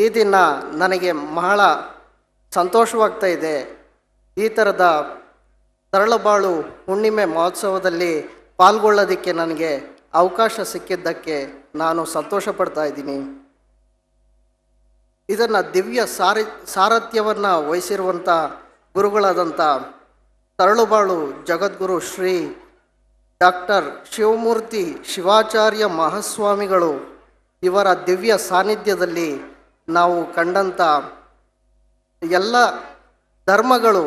ಈ ದಿನ ನನಗೆ ಬಹಳ ಸಂತೋಷವಾಗ್ತಾ ಇದೆ. ಈ ಥರದ ತರಳಬಾಳು ಹುಣ್ಣಿಮೆ ಮಹೋತ್ಸವದಲ್ಲಿ ಪಾಲ್ಗೊಳ್ಳೋದಕ್ಕೆ ನನಗೆ ಅವಕಾಶ ಸಿಕ್ಕಿದ್ದಕ್ಕೆ ನಾನು ಸಂತೋಷ ಪಡ್ತಾ ಇದ್ದೀನಿ. ಇದನ್ನು ದಿವ್ಯ ಸಾರಥ್ಯವನ್ನು ವಹಿಸಿರುವಂಥ ಗುರುಗಳಾದಂಥ ತರಳುಬಾಳು ಜಗದ್ಗುರು ಶ್ರೀ ಡಾಕ್ಟರ್ ಶಿವಮೂರ್ತಿ ಶಿವಾಚಾರ್ಯ ಮಹಾಸ್ವಾಮಿಗಳು ಇವರ ದಿವ್ಯ ಸಾನ್ನಿಧ್ಯದಲ್ಲಿ ನಾವು ಕಂಡಂಥ ಎಲ್ಲ ಧರ್ಮಗಳು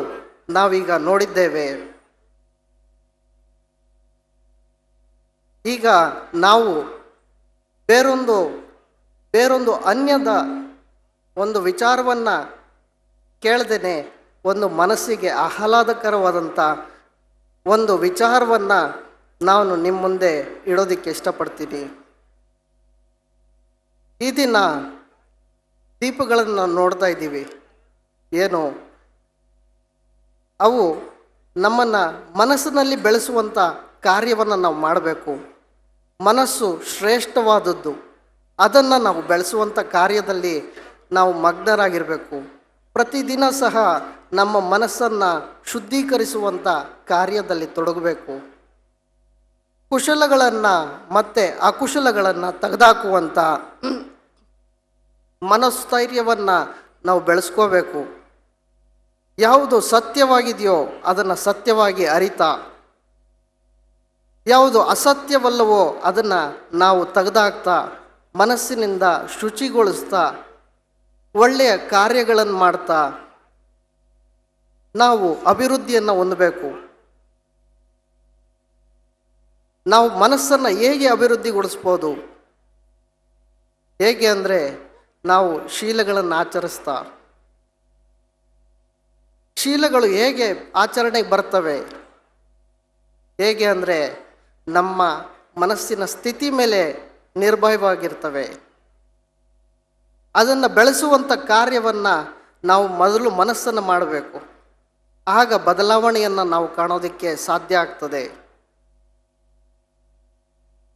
ನಾವೀಗ ನೋಡಿದ್ದೇವೆ. ಈಗ ನಾವು ಬೇರೊಂದು ಅನ್ಯದ ಒಂದು ವಿಚಾರವನ್ನು ಕೇಳದೇನೆ ಒಂದು ಮನಸ್ಸಿಗೆ ಆಹ್ಲಾದಕರವಾದಂಥ ಒಂದು ವಿಚಾರವನ್ನು ನಾನು ನಿಮ್ಮ ಮುಂದೆ ಇಡೋದಕ್ಕೆ ಇಷ್ಟಪಡ್ತೀನಿ. ಈ ದಿನ ದೀಪಗಳನ್ನು ನಾವು ನೋಡ್ತಾ ಇದ್ದೀವಿ. ಏನು ಅವು ನಮ್ಮನ್ನು ಮನಸ್ಸಿನಲ್ಲಿ ಬೆಳೆಸುವಂಥ ಕಾರ್ಯವನ್ನು ನಾವು ಮಾಡಬೇಕು. ಮನಸ್ಸು ಶ್ರೇಷ್ಠವಾದದ್ದು, ಅದನ್ನು ನಾವು ಬೆಳೆಸುವಂಥ ಕಾರ್ಯದಲ್ಲಿ ನಾವು ಮಗ್ನರಾಗಿರಬೇಕು. ಪ್ರತಿದಿನ ಸಹ ನಮ್ಮ ಮನಸ್ಸನ್ನು ಶುದ್ಧೀಕರಿಸುವಂಥ ಕಾರ್ಯದಲ್ಲಿ ತೊಡಗಬೇಕು. ಕುಶಲಗಳನ್ನು ಮತ್ತು ಅಕುಶಲಗಳನ್ನು ತೆಗೆದುಹಾಕುವಂಥ ಮನಸ್ಥೈರ್ಯವನ್ನು ನಾವು ಬೆಳೆಸ್ಕೋಬೇಕು. ಯಾವುದು ಸತ್ಯವಾಗಿದೆಯೋ ಅದನ್ನು ಸತ್ಯವಾಗಿ ಅರಿತಾ, ಯಾವುದು ಅಸತ್ಯವಲ್ಲವೋ ಅದನ್ನು ನಾವು ತೆಗೆದುಹಾಕ್ತಾ, ಮನಸ್ಸಿನಿಂದ ಶುಚಿಗೊಳಿಸ್ತಾ, ಒಳ್ಳೆಯ ಕಾರ್ಯಗಳನ್ನು ಮಾಡ್ತಾ ನಾವು ಅಭಿವೃದ್ಧಿಯನ್ನು ಹೊಂದಬೇಕು. ನಾವು ಮನಸ್ಸನ್ನು ಹೇಗೆ ಅಭಿವೃದ್ಧಿಗೊಳಿಸ್ಬೋದು? ಹೇಗೆ ಅಂದರೆ ನಾವು ಶೀಲಗಳನ್ನು ಆಚರಿಸ್ತಾ. ಶೀಲಗಳು ಹೇಗೆ ಆಚರಣೆಗೆ ಬರ್ತವೆ? ಹೇಗೆ ಅಂದರೆ ನಮ್ಮ ಮನಸ್ಸಿನ ಸ್ಥಿತಿ ಮೇಲೆ ನಿರ್ಭಯವಾಗಿರ್ತವೆ. ಅದನ್ನು ಬೆಳೆಸುವಂಥ ಕಾರ್ಯವನ್ನು ನಾವು ಮೊದಲು ಮನಸ್ಸನ್ನು ಮಾಡಬೇಕು. ಆಗ ಬದಲಾವಣೆಯನ್ನು ನಾವು ಕಾಣೋದಕ್ಕೆ ಸಾಧ್ಯ ಆಗ್ತದೆ.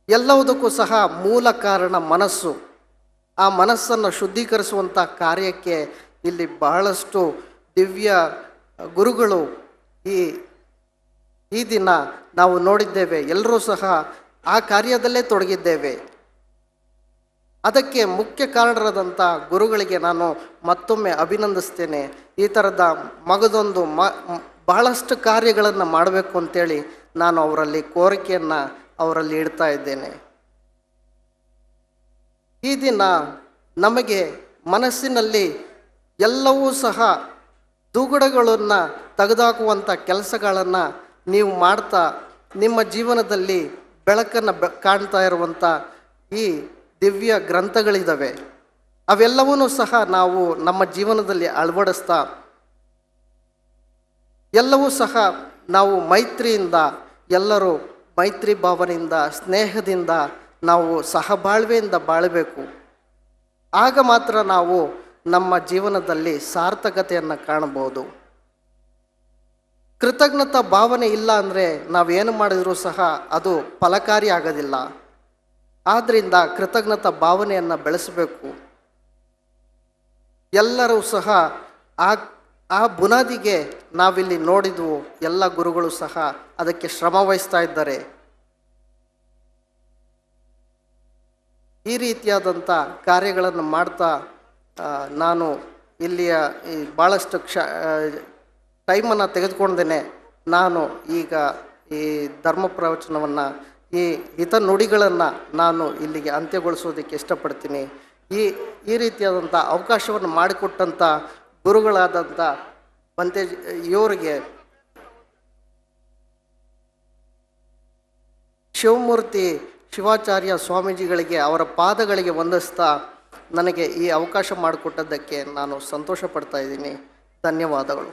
ಎಲ್ಲವುದಕ್ಕೂ ಸಹ ಮೂಲ ಕಾರಣ ಮನಸ್ಸು. ಆ ಮನಸ್ಸನ್ನು ಶುದ್ಧೀಕರಿಸುವಂಥ ಕಾರ್ಯಕ್ಕೆ ಇಲ್ಲಿ ಬಹಳಷ್ಟು ದಿವ್ಯ ಗುರುಗಳು ಈ ದಿನ ನಾವು ನೋಡಿದ್ದೇವೆ. ಎಲ್ಲರೂ ಸಹ ಆ ಕಾರ್ಯದಲ್ಲೇ ತೊಡಗಿದ್ದೇವೆ. ಅದಕ್ಕೆ ಮುಖ್ಯ ಕಾರಣರಾದಂಥ ಗುರುಗಳಿಗೆ ನಾನು ಮತ್ತೊಮ್ಮೆ ಅಭಿನಂದಿಸ್ತೇನೆ. ಈ ಥರದ ಮಗದೊಂದು ಬಹಳಷ್ಟು ಕಾರ್ಯಗಳನ್ನು ಮಾಡಬೇಕು ಅಂತೇಳಿ ನಾನು ಅವರಲ್ಲಿ ಕೋರಿಕೆಯನ್ನು ಅವರಲ್ಲಿ ಇಡ್ತಾ ಇದ್ದೇನೆ. ಈ ದಿನ ನಮಗೆ ಮನಸ್ಸಿನಲ್ಲಿ ಎಲ್ಲವೂ ಸಹ ದುಗುಡಗಳನ್ನು ತೆಗೆದುಹಾಕುವಂಥ ಕೆಲಸಗಳನ್ನು ನೀವು ಮಾಡ್ತಾ ನಿಮ್ಮ ಜೀವನದಲ್ಲಿ ಬೆಳಕನ್ನು ಕಾಣ್ತಾ ಇರುವಂಥ ಈ ದಿವ್ಯ ಗ್ರಂಥಗಳಿದ್ದಾವೆ. ಅವೆಲ್ಲವನ್ನೂ ಸಹ ನಾವು ನಮ್ಮ ಜೀವನದಲ್ಲಿ ಅಳವಡಿಸ್ತಾ, ಎಲ್ಲವೂ ಸಹ ನಾವು ಮೈತ್ರಿಯಿಂದ, ಎಲ್ಲರೂ ಮೈತ್ರಿ ಭಾವನೆಯಿಂದ, ಸ್ನೇಹದಿಂದ ನಾವು ಸಹಬಾಳ್ವೆಯಿಂದ ಬಾಳಬೇಕು. ಆಗ ಮಾತ್ರ ನಾವು ನಮ್ಮ ಜೀವನದಲ್ಲಿ ಸಾರ್ಥಕತೆಯನ್ನು ಕಾಣಬಹುದು. ಕೃತಜ್ಞತಾ ಭಾವನೆ ಇಲ್ಲ ಅಂದರೆ ನಾವೇನು ಮಾಡಿದರೂ ಸಹ ಅದು ಫಲಕಾರಿ ಆಗೋದಿಲ್ಲ. ಆದ್ದರಿಂದ ಕೃತಜ್ಞತಾ ಭಾವನೆಯನ್ನು ಬೆಳೆಸಬೇಕು. ಎಲ್ಲರೂ ಸಹ ಆ ಬುನಾದಿಗೆ ನಾವಿಲ್ಲಿ ನೋಡಿದ್ವು. ಎಲ್ಲ ಗುರುಗಳು ಸಹ ಅದಕ್ಕೆ ಶ್ರಮ ವಹಿಸ್ತಾ ಇದ್ದಾರೆ. ಈ ರೀತಿಯಾದಂಥ ಕಾರ್ಯಗಳನ್ನು ಮಾಡ್ತಾ ನಾನು ಇಲ್ಲಿಯ ಈ ಭಾಳಷ್ಟು ಟೈಮನ್ನು ತೆಗೆದುಕೊಂಡೇನೆ ನಾನು ಈಗ ಈ ಧರ್ಮ ಪ್ರವಚನವನ್ನು, ಈ ಹಿತನುಡಿಗಳನ್ನು ನಾನು ಇಲ್ಲಿಗೆ ಅಂತ್ಯಗೊಳಿಸೋದಕ್ಕೆ ಇಷ್ಟಪಡ್ತೀನಿ. ಈ ರೀತಿಯಾದಂಥ ಅವಕಾಶವನ್ನು ಮಾಡಿಕೊಟ್ಟಂಥ ಗುರುಗಳಾದಂಥ ಬಂತೇಜ್ ಇವರಿಗೆ, ಶಿವಮೂರ್ತಿ ಶಿವಾಚಾರ್ಯ ಸ್ವಾಮೀಜಿಗಳಿಗೆ, ಅವರ ಪಾದಗಳಿಗೆ ವಂದಿಸ್ತಾ ನನಗೆ ಈ ಅವಕಾಶ ಮಾಡಿಕೊಟ್ಟದ್ದಕ್ಕೆ ನಾನು ಸಂತೋಷ ಪಡ್ತಾ ಇದ್ದೀನಿ. ಧನ್ಯವಾದಗಳು.